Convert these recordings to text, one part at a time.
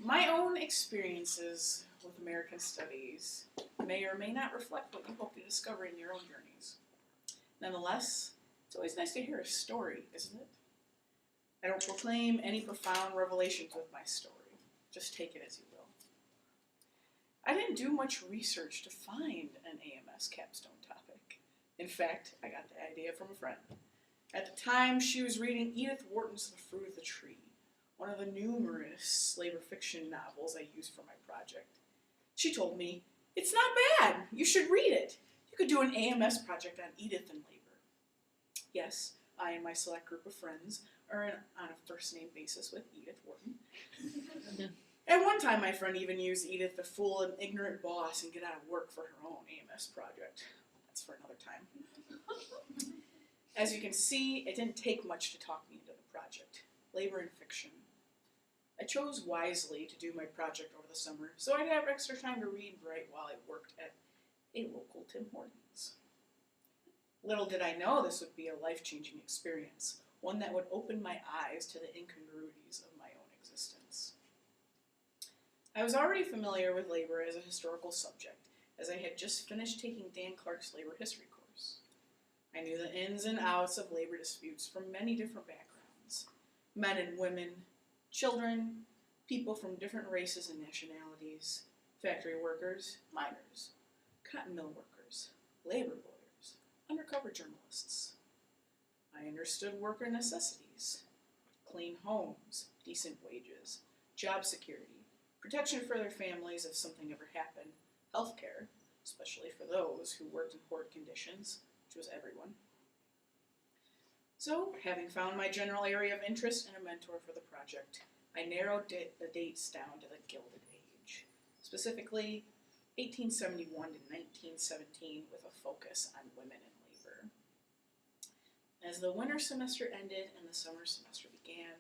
My own experiences with American Studies may or may not reflect what you hope to discover in your own journeys. Nonetheless, it's always nice to hear a story, isn't it? I don't proclaim any profound revelations with my story. Just take it as you will. I didn't do much research to find an AMS capstone topic. In fact, I got the idea from a friend. At the time, she was reading Edith Wharton's The Fruit of the Tree, one of the numerous labor fiction novels I used for my project. She told me, "It's not bad. You should read it. You could do an AMS project on Edith and labor." Yes, I and my select group of friends are on a first-name basis with Edith Wharton. At one time, my friend even used Edith to fool an ignorant boss and get out of work for her own AMS project. That's for another time. As you can see, it didn't take much to talk me into the project. Labor and fiction. I chose wisely to do my project over the summer, so I'd have extra time to read and write while I worked at a local Tim Hortons. Little did I know this would be a life-changing experience, one that would open my eyes to the incongruities of my own existence. I was already familiar with labor as a historical subject, as I had just finished taking Dan Clark's labor history course. I knew the ins and outs of labor disputes from many different backgrounds: men and women, children, people from different races and nationalities, factory workers, miners, cotton mill workers, labor lawyers, undercover journalists. I understood worker necessities: clean homes, decent wages, job security, protection for their families if something ever happened, health care, especially for those who worked in horrid conditions, which was everyone. So, having found my general area of interest and a mentor for the project, I narrowed the dates down to the Gilded Age, specifically 1871 to 1917, with a focus on women in labor. As the winter semester ended and the summer semester began,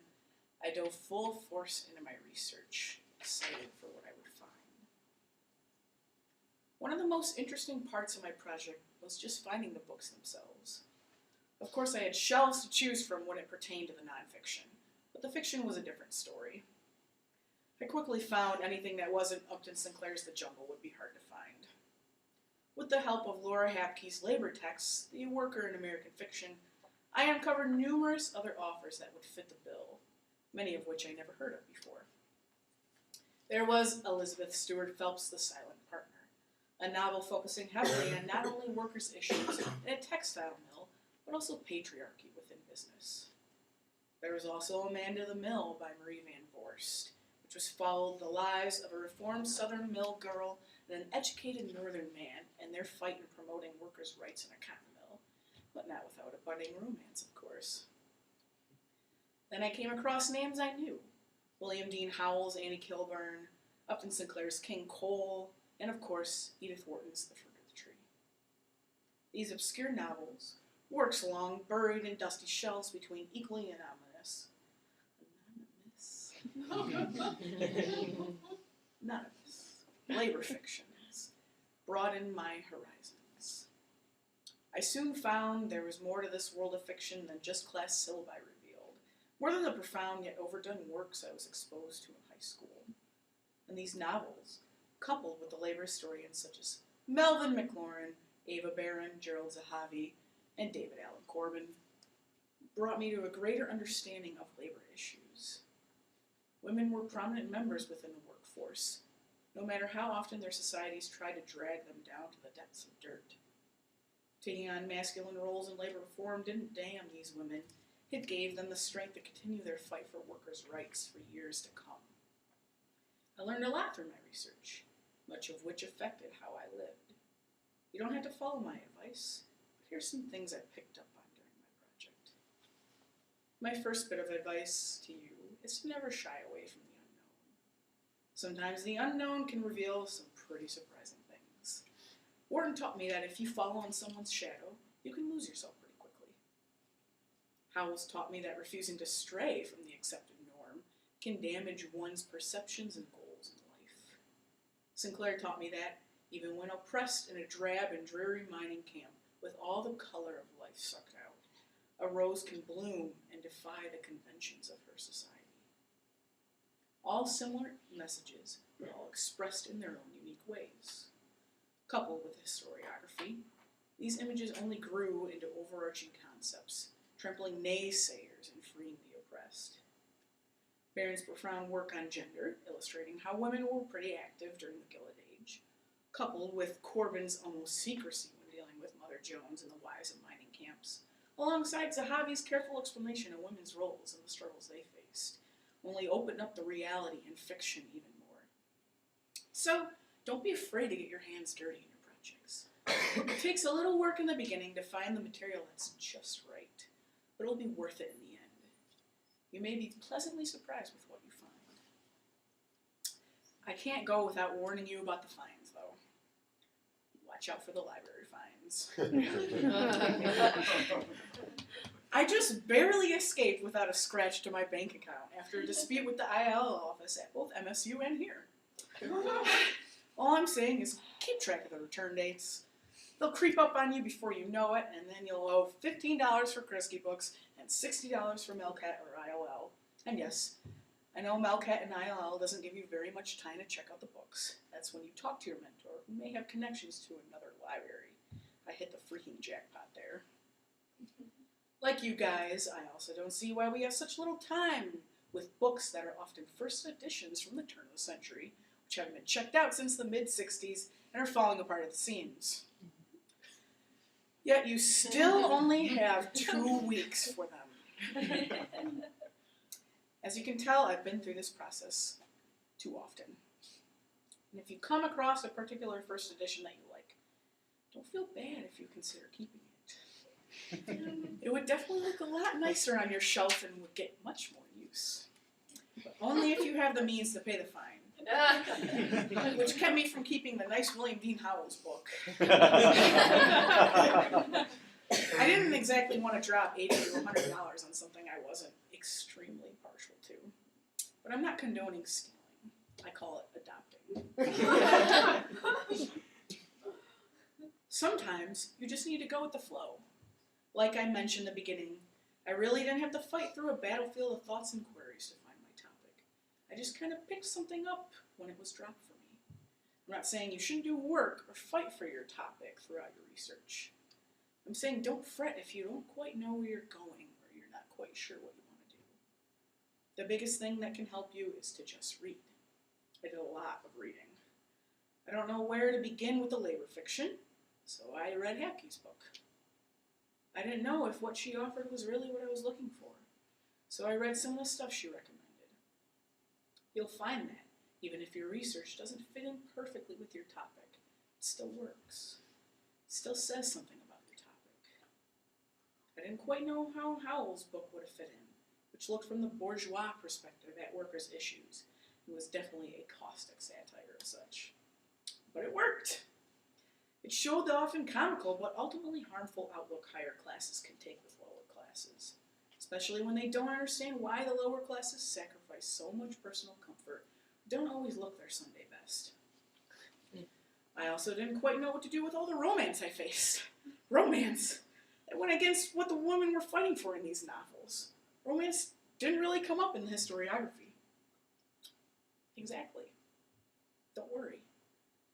I dove full force into my research, excited for what I would find. One of the most interesting parts of my project was just finding the books themselves. Of course, I had shelves to choose from when it pertained to the nonfiction, but the fiction was a different story. I quickly found anything that wasn't Upton Sinclair's The Jungle would be hard to find. With the help of Laura Hapke's labor texts, The Worker in American Fiction, I uncovered numerous other authors that would fit the bill, many of which I never heard of before. There was Elizabeth Stuart Phelps' The Silent Partner, a novel focusing heavily on not only workers' issues in a textile mill, but also patriarchy within business. There was also Amanda the Mill by Marie Van Vorst, which followed the lives of a reformed Southern mill girl and an educated Northern man and their fight in promoting workers' rights in a cotton mill, but not without a budding romance, of course. Then I came across names I knew: William Dean Howells' Annie Kilburn, Upton Sinclair's King Cole, and of course, Edith Wharton's The Fruit of the Tree. These obscure novels, works long buried in dusty shelves between equally anonymous labor fictions, broadened my horizons. I soon found there was more to this world of fiction than just class syllabi revealed, more than the profound yet overdone works I was exposed to in high school. And these novels, coupled with the labor historians such as Melvin McLaurin, Ava Barron, Gerald Zahavi, and David Allen Corbin, brought me to a greater understanding of labor issues. Women were prominent members within the workforce, no matter how often their societies tried to drag them down to the depths of dirt. Taking on masculine roles in labor reform didn't damn these women, it gave them the strength to continue their fight for workers' rights for years to come. I learned a lot through my research, much of which affected how I lived. You don't have to follow my advice, but here's some things I picked up on during my project. My first bit of advice to you is to never shy away from the unknown. Sometimes the unknown can reveal some pretty surprising things. Wharton taught me that if you follow in someone's shadow, you can lose yourself pretty quickly. Howells taught me that refusing to stray from the accepted norm can damage one's perceptions and goals in life. Sinclair taught me that, even when oppressed in a drab and dreary mining camp with all the color of life sucked out, a rose can bloom and defy the conventions of her society. All similar messages, but all expressed in their own unique ways. Coupled with historiography, these images only grew into overarching concepts, trampling naysayers and freeing the oppressed. Barron's profound work on gender, illustrating how women were pretty active during the Gilded Age, coupled with Corbin's almost secrecy when dealing with Mother Jones and the wives of mining camps, alongside Zahavi's careful explanation of women's roles and the struggles they faced, only opened up the reality and fiction even more. So, don't be afraid to get your hands dirty in your projects. It takes a little work in the beginning to find the material that's just right, but it'll be worth it in the end. You may be pleasantly surprised with what you find. I can't go without warning you about the fines, though. Watch out for the library fines. I just barely escaped without a scratch to my bank account after a dispute with the IL office at both MSU and here. All I'm saying is keep track of the return dates. They'll creep up on you before you know it, and then you'll owe $15 for Kresge books and $60 for Melcat or ILL. And yes, I know Melcat and ILL doesn't give you very much time to check out the books. That's when you talk to your mentor, who may have connections to another library. I hit the freaking jackpot there. Like you guys, I also don't see why we have such little time with books that are often first editions from the turn of the century, which haven't been checked out since the mid-60s and are falling apart at the seams. Yet you still only have 2 weeks for them. As you can tell, I've been through this process too often. And if you come across a particular first edition that you like, don't feel bad if you consider keeping it. It would definitely look a lot nicer on your shelf and would get much more use. But only if you have the means to pay the fine. Which kept me from keeping the nice William Dean Howells book. I didn't exactly want to drop $80 to $100 on something I wasn't extremely partial to. But I'm not condoning stealing. I call it adopting. Sometimes you just need to go with the flow. Like I mentioned in the beginning, I really didn't have to fight through a battlefield of thoughts and queries to find my topic. I just kind of picked something up when it was dropped for me. I'm not saying you shouldn't do work or fight for your topic throughout your research. I'm saying don't fret if you don't quite know where you're going or you're not quite sure what you want to do. The biggest thing that can help you is to just read. I did a lot of reading. I don't know where to begin with the labor fiction, so I read Hapke's book. I didn't know if what she offered was really what I was looking for, so I read some of the stuff she recommended. You'll find that, even if your research doesn't fit in perfectly with your topic, it still works. It still says something about your topic. I didn't quite know how Howells' book would have fit in, which looked from the bourgeois perspective at workers' issues. It was definitely a caustic satire of such. But it worked! It showed the often comical but ultimately harmful outlook higher classes can take with lower classes, especially when they don't understand why the lower classes sacrifice so much personal comfort, don't always look their Sunday best. I also didn't quite know what to do with all the romance I faced. Romance! That went against what the women were fighting for in these novels. Romance didn't really come up in the historiography. Exactly. Don't worry.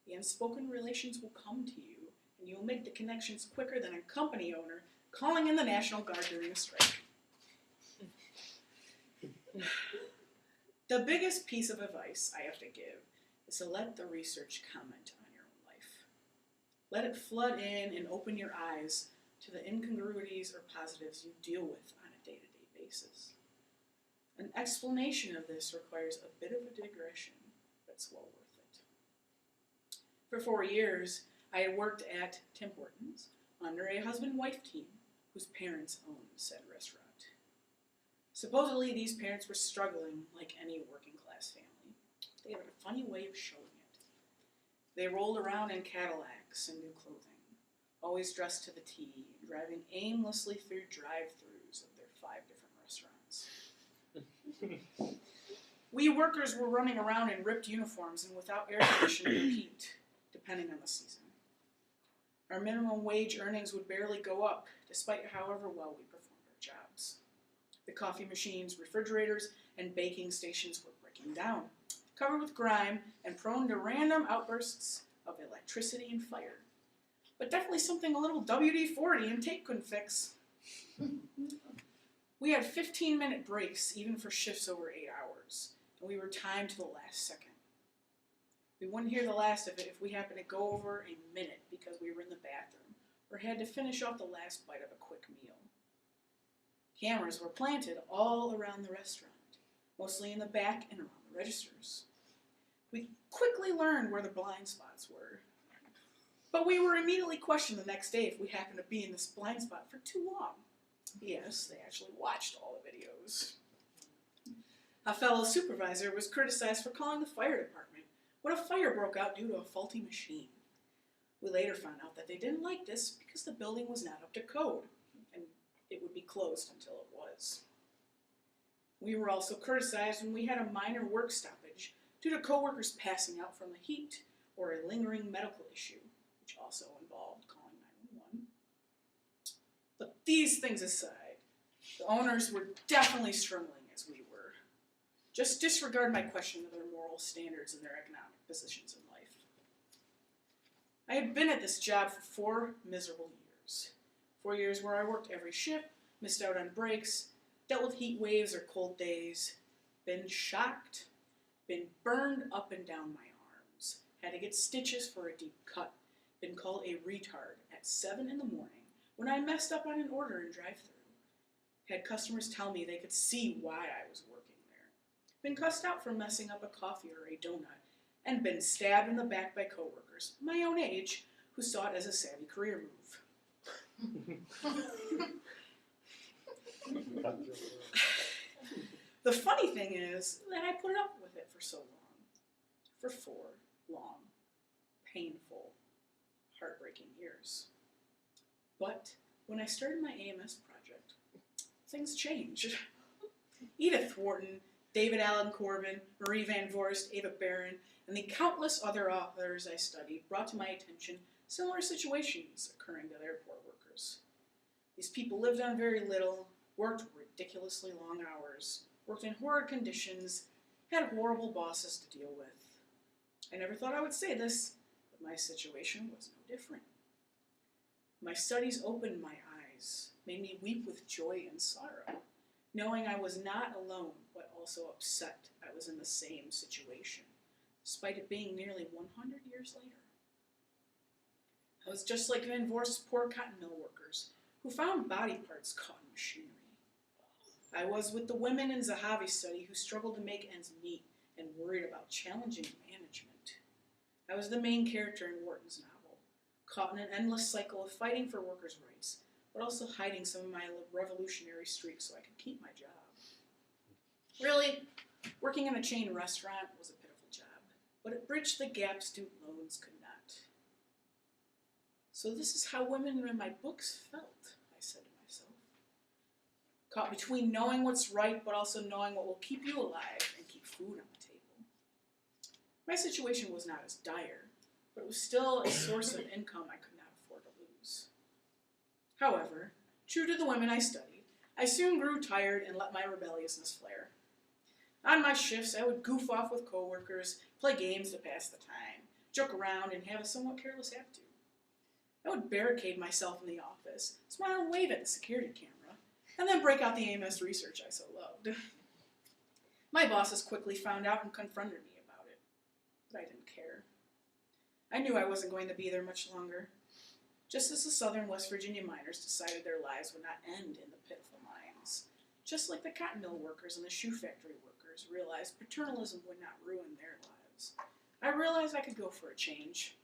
The unspoken relations will come to you, and you'll make the connections quicker than a company owner calling in the National Guard during a strike. The biggest piece of advice I have to give is to let the research comment on your own life. Let it flood in and open your eyes to the incongruities or positives you deal with on a day-to-day basis. An explanation of this requires a bit of a digression, but it's well worth it. For 4 years, I had worked at Tim Hortons under a husband-wife team whose parents owned said restaurant. Supposedly, these parents were struggling like any working-class family. They had a funny way of showing it. They rolled around in Cadillacs and new clothing, always dressed to the T, driving aimlessly through drive-thrus of their 5 different restaurants. We workers were running around in ripped uniforms and without air conditioning or heat, depending on the season. Our minimum wage earnings would barely go up, despite however well we performed our jobs. The coffee machines, refrigerators, and baking stations were breaking down, covered with grime and prone to random outbursts of electricity and fire. But definitely something a little WD-40 and tape couldn't fix. We had 15-minute breaks, even for shifts over 8 hours, and we were timed to the last second. We wouldn't hear the last of it if we happened to go over a minute because we were in the bathroom or had to finish off the last bite of a quick meal. Cameras were planted all around the restaurant, mostly in the back and around the registers. We quickly learned where the blind spots were, but we were immediately questioned the next day if we happened to be in this blind spot for too long. Yes, they actually watched all the videos. A fellow supervisor was criticized for calling the fire department when a fire broke out due to a faulty machine. We later found out that they didn't like this because the building was not up to code, and it would be closed until it was. We were also criticized when we had a minor work stoppage due to coworkers passing out from the heat or a lingering medical issue, which also involved calling 911. But these things aside, the owners were definitely struggling as we were. Just disregard my question of their moral standards and their economic positions in life. I had been at this job for 4 miserable years. 4 years where I worked every shift, missed out on breaks, dealt with heat waves or cold days, been shocked, been burned up and down my arms, had to get stitches for a deep cut, been called a retard at 7 in the morning when I messed up on an order in drive-thru, had customers tell me they could see why I was working there, been cussed out for messing up a coffee or a donut, and been stabbed in the back by coworkers, my own age, who saw it as a savvy career move. The funny thing is that I put up with it for so long. For 4 long, painful, heartbreaking years. But when I started my AMS project, things changed. Edith Wharton, David Allen Corbin, Marie Van Voorst, Ava Barron, and the countless other authors I studied brought to my attention similar situations occurring to their poor workers. These people lived on very little, worked ridiculously long hours, worked in horrid conditions, had horrible bosses to deal with. I never thought I would say this, but my situation was no different. My studies opened my eyes, made me weep with joy and sorrow, knowing I was not alone, but also upset I was in the same situation, despite it being nearly 100 years later. I was just like Van Voorst's poor cotton mill workers, who found body parts caught in machinery. I was with the women in Zahavi's study who struggled to make ends meet and worried about challenging management. I was the main character in Wharton's novel, caught in an endless cycle of fighting for workers' rights, but also hiding some of my revolutionary streak so I could keep my job. Really, working in a chain restaurant was a pitiful job, but it bridged the gap student loans could not. So this is how women in my books felt, I said to myself. Caught between knowing what's right, but also knowing what will keep you alive and keep food on the table. My situation was not as dire, but it was still a source of income I could not afford to lose. However, true to the women I studied, I soon grew tired and let my rebelliousness flare. On my shifts, I would goof off with coworkers, play games to pass the time, joke around, and have a somewhat careless attitude. I would barricade myself in the office, smile and wave at the security camera, and then break out the AMS research I so loved. My bosses quickly found out and confronted me about it, but I didn't care. I knew I wasn't going to be there much longer, just as the Southern West Virginia miners decided their lives would not end in the pitiful mines, just like the cotton mill workers and the shoe factory workers realized paternalism would not ruin their lives. I realized I could go for a change.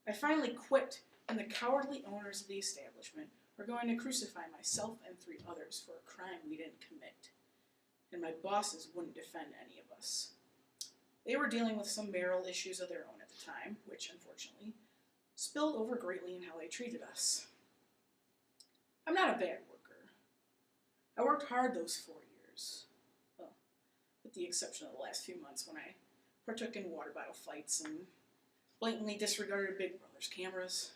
I finally quit, and the cowardly owners of the establishment were going to crucify myself and 3 others for a crime we didn't commit, and my bosses wouldn't defend any of us. They were dealing with some marital issues of their own at the time, which, unfortunately, spilled over greatly in how they treated us. I'm not a bad worker. I worked hard those 4 years, well, with the exception of the last few months when I partook in water bottle fights and blatantly disregarded Big Brother's cameras.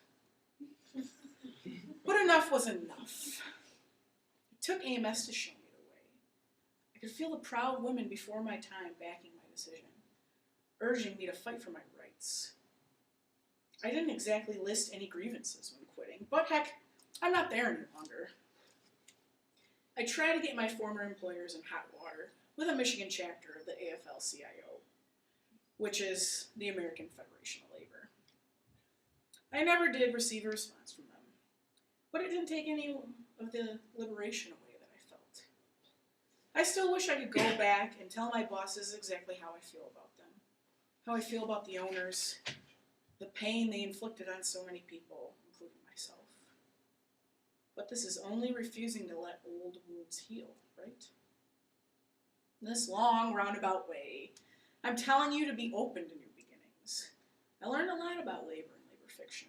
But enough was enough. It took AMS to show me the I could feel the proud women before my time backing my decision, urging me to fight for my rights. I didn't exactly list any grievances when quitting, but heck, I'm not there any longer. I tried to get my former employers in hot water with a Michigan chapter of the AFL-CIO, which is the American Federation of Labor. I never did receive a response from them, but it didn't take any of the liberation away that I felt. I still wish I could go back and tell my bosses exactly how I feel about them, how I feel about the owners, the pain they inflicted on so many people, including myself. But this is only refusing to let old wounds heal, right? In this long, roundabout way, I'm telling you to be open to new beginnings. I learned a lot about labor and labor fiction.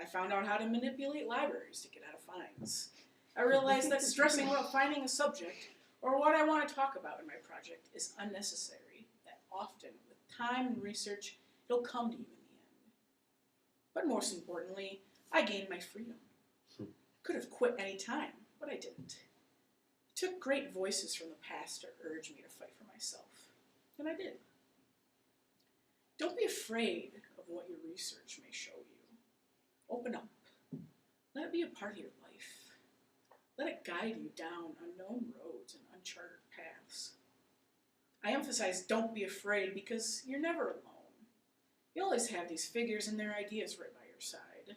I found out how to manipulate libraries to get out of fines. I realized that stressing about finding a subject or what I want to talk about in my project is unnecessary, that often, with time and research, it'll come to you in the end. But most importantly, I gained my freedom. Could have quit any time, but I didn't. It took great voices from the past to urge me to fight for myself, and I did. Don't be afraid of what your research may show you. Open up. Let it be a part of your life. Let it guide you down unknown roads and uncharted paths. I emphasize don't be afraid because you're never alone. You always have these figures and their ideas right by your side.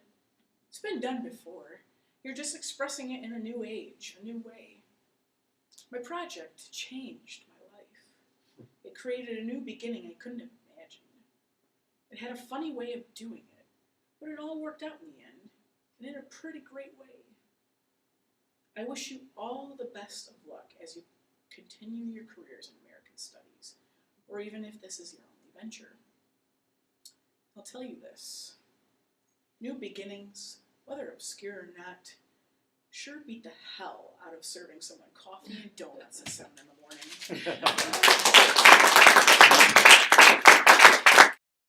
It's been done before. You're just expressing it in a new age, a new way. My project changed my life. It created a new beginning I couldn't have imagined. It had a funny way of doing it, but it all worked out in the end, and in a pretty great way. I wish you all the best of luck as you continue your careers in American Studies, or even if this is your only venture. I'll tell you this. New beginnings, whether obscure or not, sure beat the hell out of serving someone coffee and donuts at 7 in the morning.